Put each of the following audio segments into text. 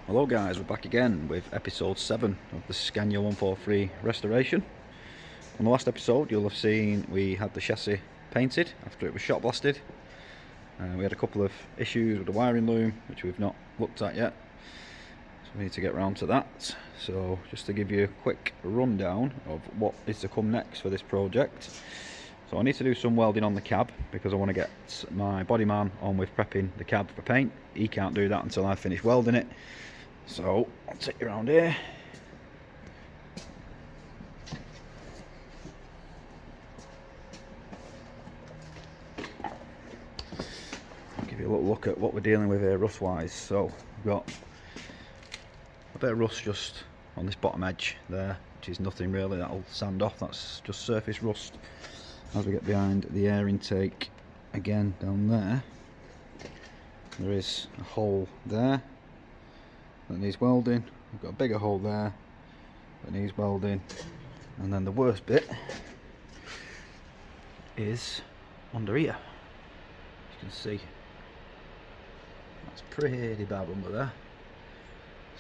Hello guys, we're back again with episode 7 of the SCANIA 143 restoration. On the last episode you'll have seen we had the chassis painted after it was shot blasted. We had a couple of issues with the wiring loom which we've not looked at yet, so we need to get round to that. So just to give you a quick rundown of what is to come next for this project. So I need to do some welding on the cab because I want to get my body man on with prepping the cab for paint. He can't do that until I finish welding it. So I'll take you around here. I'll give you a little look at what we're dealing with here rust wise. So we've got a bit of rust just on this bottom edge there, which is nothing really, that'll sand off, that's just surface rust. As we get behind the air intake again down there, there is a hole there that needs welding. We've got a bigger hole there that needs welding, and then the worst bit is under here. As you can see, that's pretty bad under there.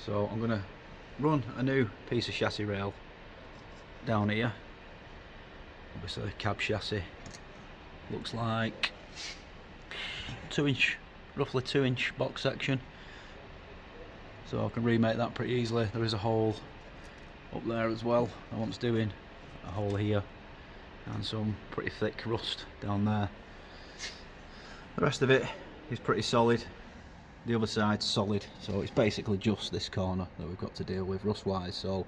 So I'm going to run a new piece of chassis rail down here. Obviously the cab chassis looks like 2-inch, roughly 2-inch box section, so I can remake that pretty easily. There is a hole up there as well I want doing, a hole here, and some pretty thick rust down there. The rest of it is pretty solid, the other side's solid, so it's basically just this corner that we've got to deal with rust wise. So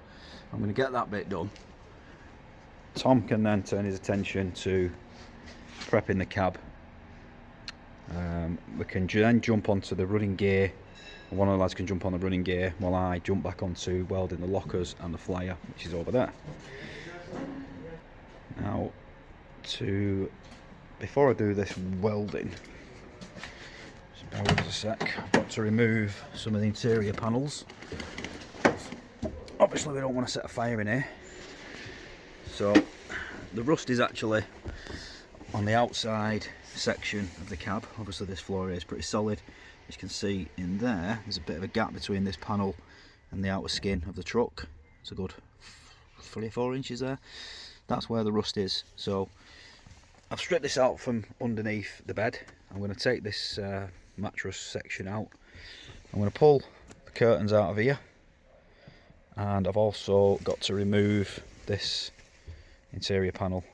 I'm going to get that bit done. Tom can then turn his attention to prepping the cab. We can then jump onto the running gear. One of the lads can jump on the running gear while I jump back onto welding the lockers and the flyer, which is over there. Now, before I do this welding, just bear with us a sec, I've got to remove some of the interior panels. Obviously we don't want to set a fire in here. So the rust is actually on the outside section of the cab. Obviously this floor is pretty solid. As you can see in there, there's a bit of a gap between this panel and the outer skin of the truck. It's a good 3 or 4 inches there. That's where the rust is. So I've stripped this out from underneath the bed. I'm going to take this mattress section out. I'm going to pull the curtains out of here, and I've also got to remove this interior panel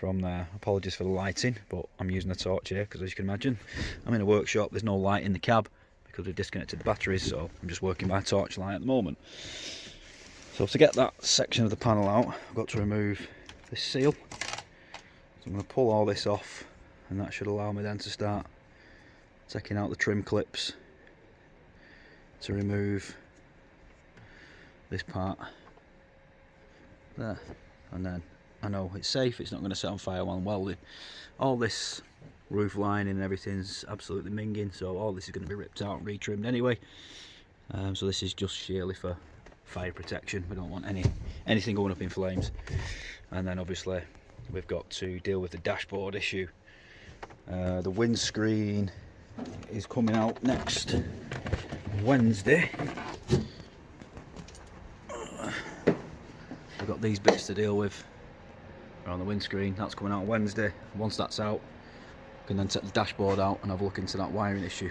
from there. Apologies for the lighting, but I'm using a torch here because, as you can imagine, I'm in a workshop. There's no light in the cab because we've disconnected the batteries, so I'm just working by torchlight at the moment. So to get that section of the panel out, I've got to remove this seal. So I'm going to pull all this off, and that should allow me then to start taking out the trim clips to remove this part there. And then I know it's safe, it's not going to set on fire while I'm welding. All this roof lining and everything's absolutely minging, so all this is going to be ripped out and retrimmed anyway. So this is just sheerly for fire protection. We don't want anything going up in flames. And then obviously we've got to deal with the dashboard issue. The windscreen is coming out next Wednesday. We've got these bits to deal with around the windscreen. That's coming out Wednesday. Once that's out, we can then take the dashboard out and have a look into that wiring issue.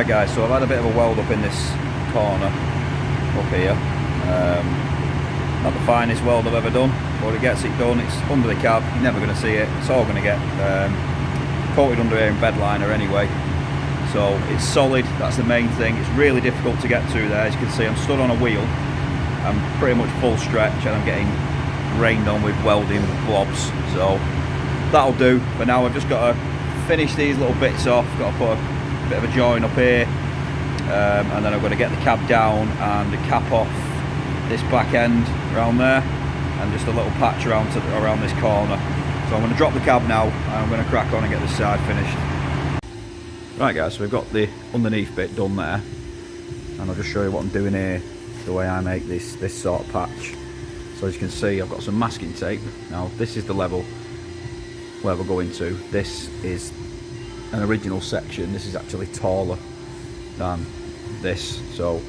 Right guys, so I've had a bit of a weld up in this corner up here. Not the finest weld I've ever done, but it gets it done. It's under the cab, you're never going to see it. It's all going to get coated under here in bed liner anyway. So it's solid, that's the main thing. It's really difficult to get to there. As you can see, I'm stood on a wheel. I'm pretty much full stretch and I'm getting rained on with welding blobs. So that'll do for now. I've just got to finish these little bits off. Got to put a bit of a join up here. And then I'm going to get the cab down and cap off this back end around there. And just a little patch around this corner. So I'm going to drop the cab now and I'm going to crack on and get this side finished. Right guys, so we've got the underneath bit done there, and I'll just show you what I'm doing here, the way I make this sort of patch. So as you can see, I've got some masking tape. Now this is the level where we're going to. This is an original section. This is actually taller than this, so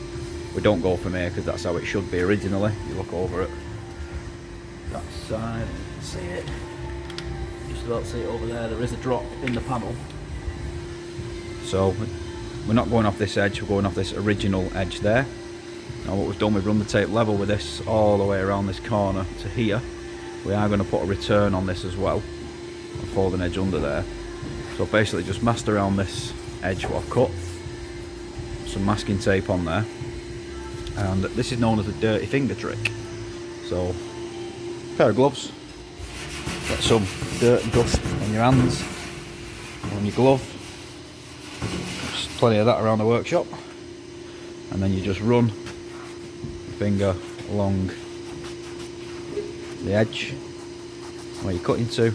we don't go from here because that's how it should be originally. You look over at that side, you can see it. Just about to see it over there. There is a drop in the panel. So we're not going off this edge, we're going off this original edge there. Now what we've done, we've run the tape level with this all the way around this corner to here. We are going to put a return on this as well, a folding edge under there. So basically just masked around this edge what I've cut, some masking tape on there, and this is known as the dirty finger trick. So pair of gloves, get some dirt and dust on your hands, on your glove. There's plenty of that around the workshop, and then you just run your finger along the edge where you're cutting to,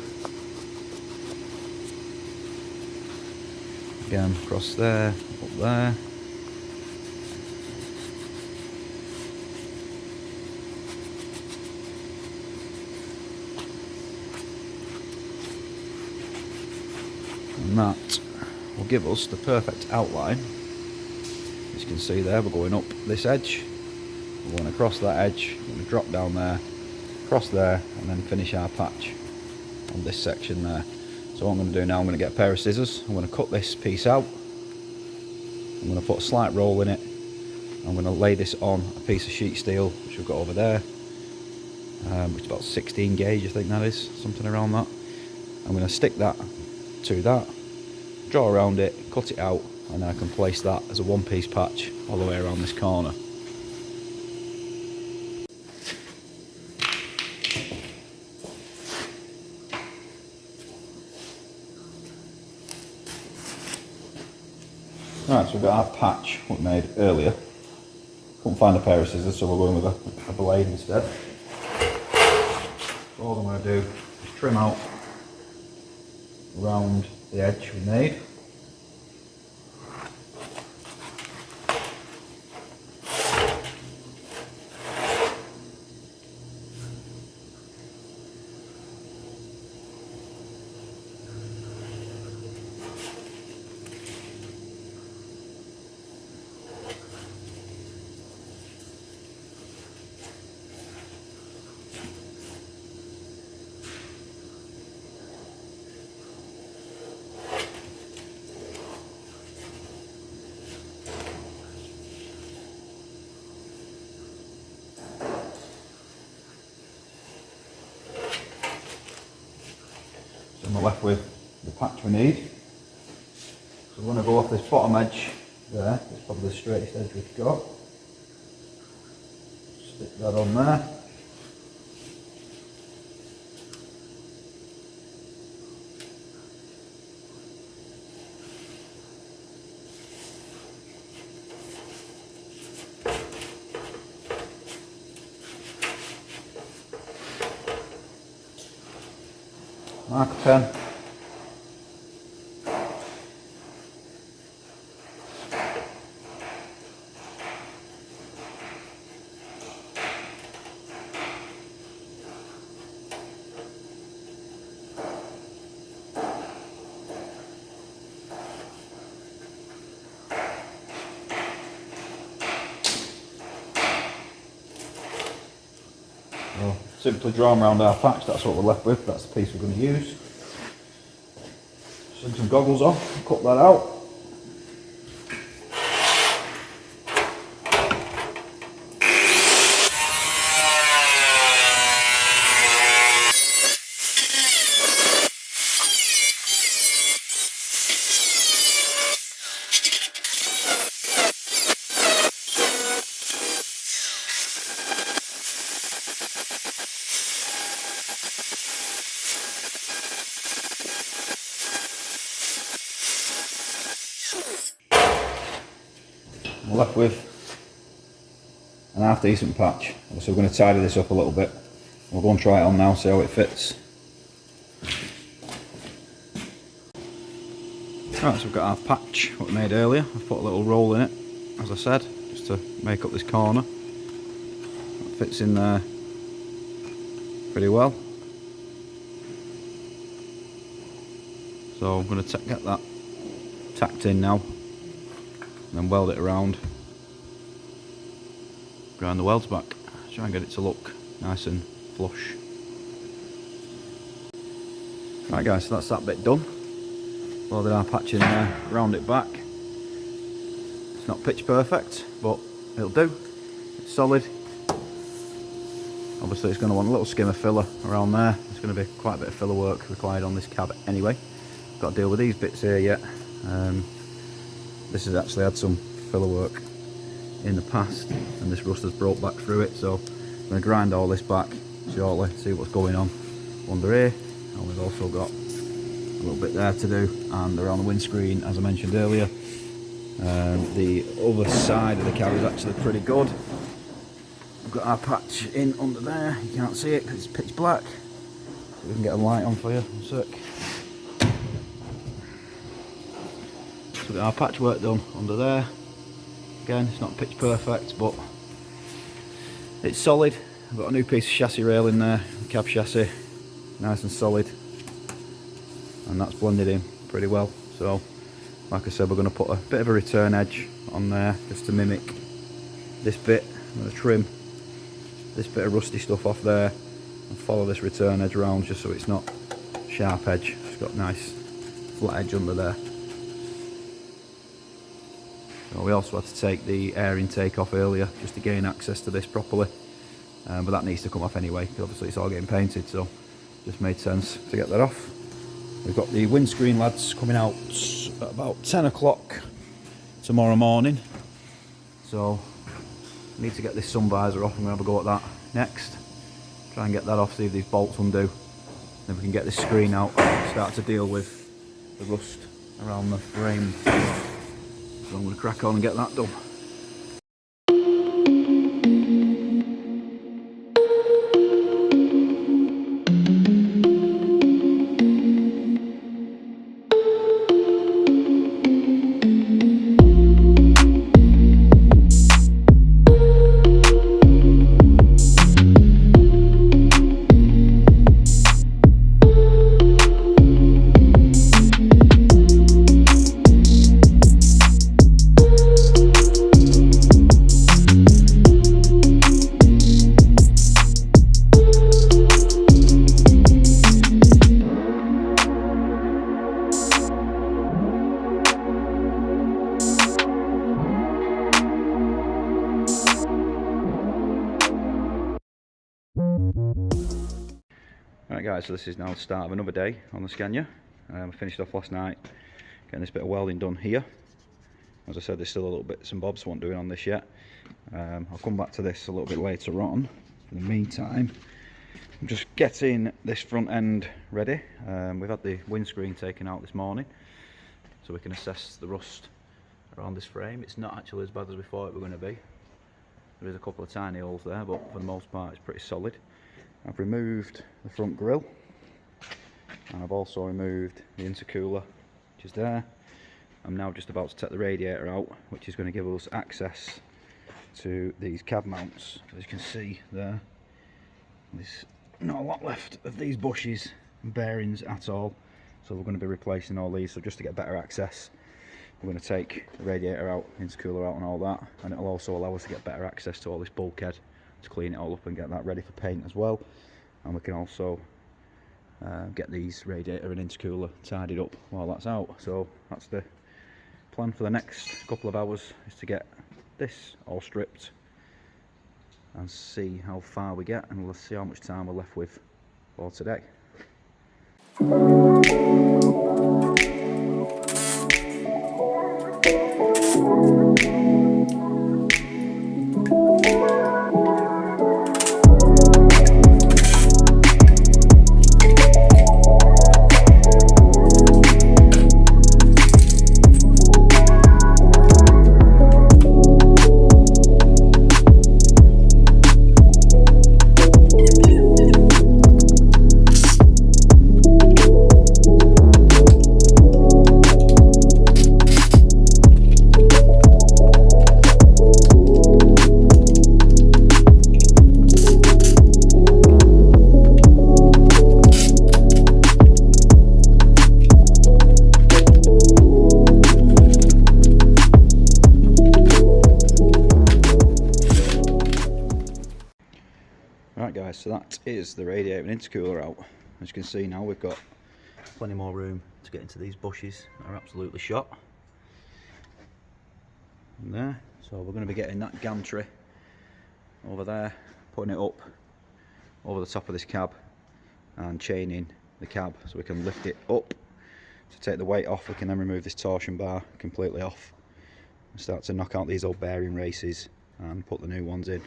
again across there, up there, and that will give us the perfect outline. As you can see there, we're going up this edge, we're going across that edge, we're going to drop down there, across there, and then finish our patch on this section there. So what I'm going to do now, I'm going to get a pair of scissors, I'm going to cut this piece out, I'm going to put a slight roll in it, I'm going to lay this on a piece of sheet steel which we've got over there, which is about 16 gauge I think that is, something around that. I'm going to stick that to that, draw around it, cut it out, and then I can place that as a one-piece patch all the way around this corner. Right, so we've got our patch we made earlier. Couldn't find a pair of scissors, so we're going with a blade instead. So all I'm going to do is trim out around the edge we made. And we're left with the patch we need. So we're going to go off this bottom edge there, it's probably the straightest edge we've got. Stick that on there. Marker pen. We'll simply draw them around our patch, that's what we're left with, that's the piece we're going to use. Stick some goggles on, cut that out. we're left with an half decent patch. So we're going to tidy this up a little bit. We'll go and try it on now, see how it fits. Right, so we've got our patch, what we made earlier. I've put a little roll in it, as I said, just to make up this corner. It fits in there pretty well. So I'm going to get that tacked in now, and then weld it around. Grind the welds back, try and get it to look nice and flush. Right guys, so that's that bit done. Loaded our patch in there, round it back. It's not pitch perfect, but it'll do. It's solid. Obviously it's going to want a little skim of filler around there. There's going to be quite a bit of filler work required on this cab anyway. Got to deal with these bits here yet. This has actually had some filler work in the past, and this rust has brought back through it, so I'm going to grind all this back shortly, see what's going on under here. And we've also got a little bit there to do, and around the windscreen, as I mentioned earlier. The other side of the cab is actually pretty good. We've got our patch in under there. You can't see it because it's pitch black. So we can get a light on for you in a sec. So we've got our patch work done under there. Again, it's not pitch perfect, but it's solid. I've got a new piece of chassis rail in there, cab chassis, nice and solid, and that's blended in pretty well. So like I said, we're going to put a bit of a return edge on there just to mimic this bit. I'm going to trim this bit of rusty stuff off there and follow this return edge around just so it's not sharp edge. It's got nice flat edge under there. So we also had to take the air intake off earlier just to gain access to this properly, but that needs to come off anyway because obviously it's all getting painted, so just made sense to get that off. We've got the windscreen lads coming out at about 10 o'clock tomorrow morning, so I need to get this sun visor off. I'm going to have a go at that next, try and get that off, see if these bolts undo, then we can get this screen out and start to deal with the rust around the frame. So I'm going to crack on and get that done. Right guys, so this is now the start of another day on the Scania. I finished off last night getting this bit of welding done here. As I said, there's still a little bits and bobs I want doing on this yet. I'll come back to this a little bit later on. In the meantime, I'm just getting this front end ready. We've had the windscreen taken out this morning so we can assess the rust around this frame. It's not actually as bad as we thought it was going to be. There is a couple of tiny holes there, but for the most part it's pretty solid. I've removed the front grille, and I've also removed the intercooler, which is there. I'm now just about to take the radiator out, which is going to give us access to these cab mounts. As you can see there, there's not a lot left of these bushes and bearings at all, so we're going to be replacing all these. So just to get better access, we're going to take the radiator out, intercooler out and all that, and it'll also allow us to get better access to all this bulkhead, to clean it all up and get that ready for paint as well. And we can also get these radiator and intercooler tidied up while that's out. So that's the plan for the next couple of hours, is to get this all stripped and see how far we get, and we'll see how much time we're left with for today. is the radiator and intercooler out. As you can see now, we've got plenty more room to get into these bushes. They're absolutely shot. And there, so we're going to be getting that gantry over there, putting it up over the top of this cab and chaining the cab so we can lift it up to take the weight off. We can then remove this torsion bar completely off and start to knock out these old bearing races and put the new ones in.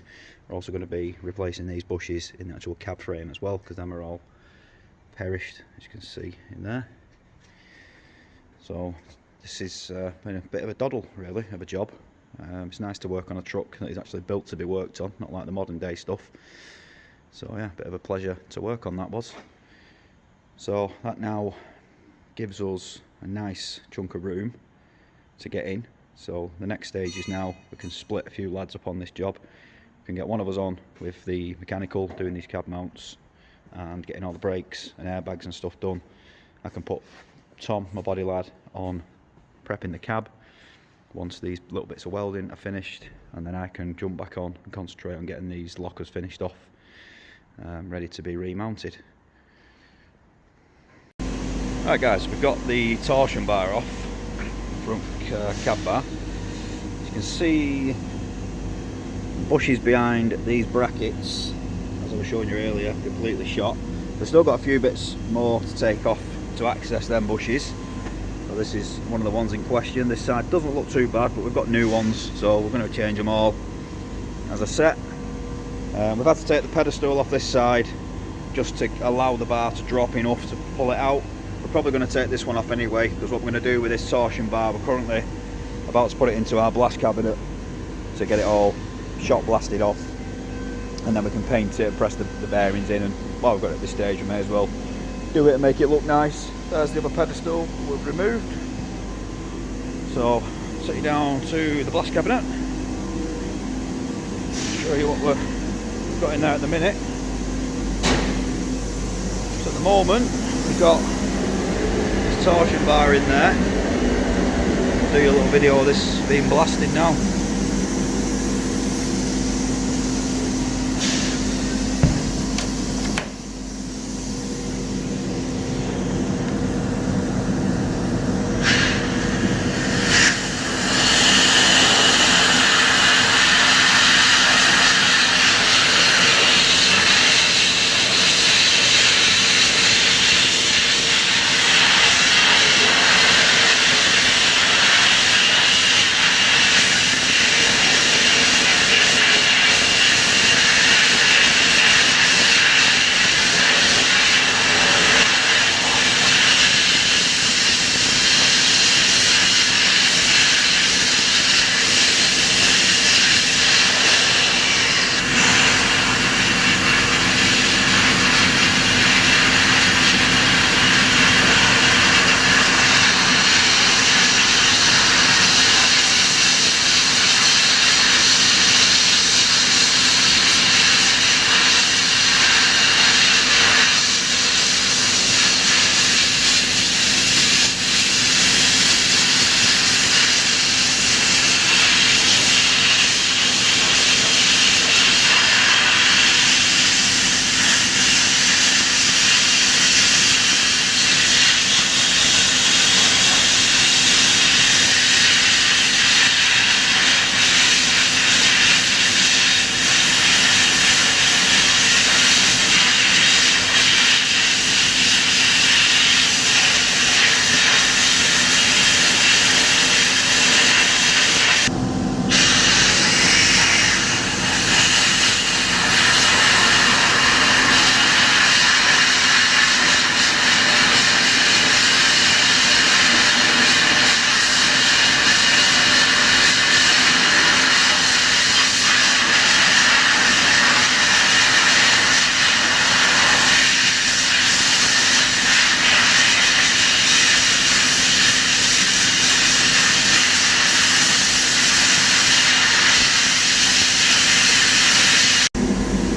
We're also going to be replacing these bushes in the actual cab frame as well, because them are all perished, as you can see in there. So this has been a bit of a doddle really of a job. It's nice to work on a truck that is actually built to be worked on, not like the modern day stuff. So yeah, a bit of a pleasure to work on that was. So that now gives us a nice chunk of room to get in. So the next stage is now we can split a few lads up on this job. We can get one of us on with the mechanical, doing these cab mounts and getting all the brakes and airbags and stuff done. I can put Tom, my body lad, on prepping the cab once these little bits of welding are finished, and then I can jump back on and concentrate on getting these lockers finished off, ready to be remounted. Alright guys, we've got the torsion bar off, front cab bar. As you can see, bushes behind these brackets, as I was showing you earlier, completely shot. We've still got a few bits more to take off to access them bushes. So this is one of the ones in question. This side doesn't look too bad, but we've got new ones, so we're going to change them all as a set. We've had to take the pedestal off this side just to allow the bar to drop enough to pull it out. We're probably going to take this one off anyway, because what we're going to do with this torsion bar, we're currently about to put it into our blast cabinet to get it all shot blasted off, and then we can paint it and press the bearings in. And while we've got it at this stage, we may as well do it and make it look nice. There's the other pedestal we've removed. So set you down to the blast cabinet, show you what we've got in there at the minute. So at the moment we've got this torsion bar in there. I'll do you a little video of this being blasted now.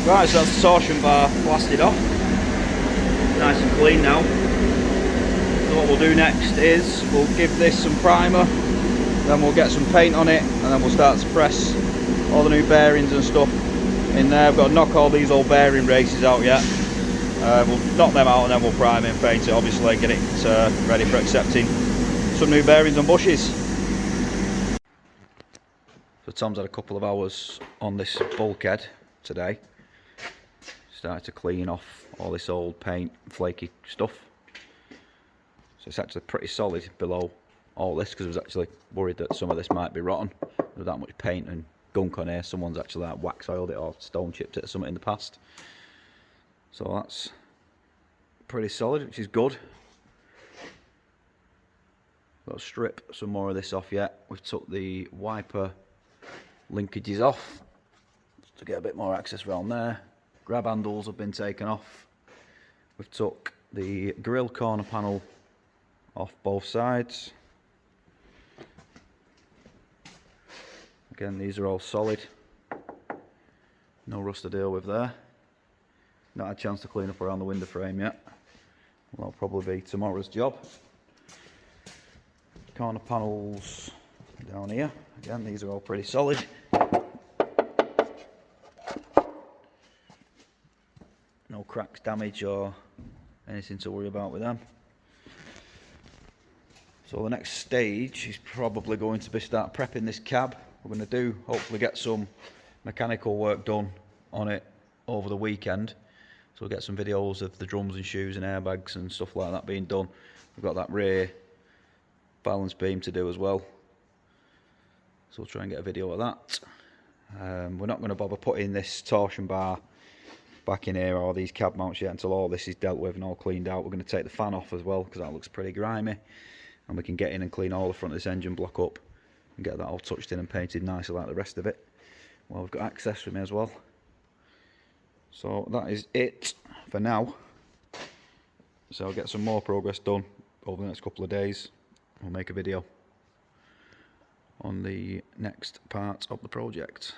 Right, so that's the torsion bar blasted off. Nice and clean now. So what we'll do next is we'll give this some primer, then we'll get some paint on it, and then we'll start to press all the new bearings and stuff in there. We've got to knock all these old bearing races out yet. We'll knock them out and then we'll prime it and paint it, obviously, get it ready for accepting some new bearings and bushes. So Tom's had a couple of hours on this bulkhead today. Started to clean off all this old paint, flaky stuff. So it's actually pretty solid below all this, because I was actually worried that some of this might be rotten. There's that much paint and gunk on here. Someone's actually like wax oiled it or stone chipped it or something in the past. So that's pretty solid, which is good. Got to strip some more of this off yet. We've took the wiper linkages off to get a bit more access around there. Grab handles have been taken off. We've took the grill corner panel off both sides. Again, these are all solid. No rust to deal with there. Not had a chance to clean up around the window frame yet. Well, that'll probably be tomorrow's job. Corner panels down here. Again, these are all pretty solid. No cracks, damage or anything to worry about with them. So the next stage is probably going to be start prepping this cab. We're going to hopefully get some mechanical work done on it over the weekend. So we'll get some videos of the drums and shoes and airbags and stuff like that being done. We've got that rear balance beam to do as well. So we'll try and get a video of that. We're not going to bother putting this torsion bar back in here or these cab mounts yet until all this is dealt with and all cleaned out. We're going to take the fan off as well, because that looks pretty grimy. And we can get in and clean all the front of this engine block up and get that all touched in and painted nicely like the rest of it. Well, we've got access with me as well. So that is it for now. So I'll get some more progress done over the next couple of days. We'll make a video on the next part of the project.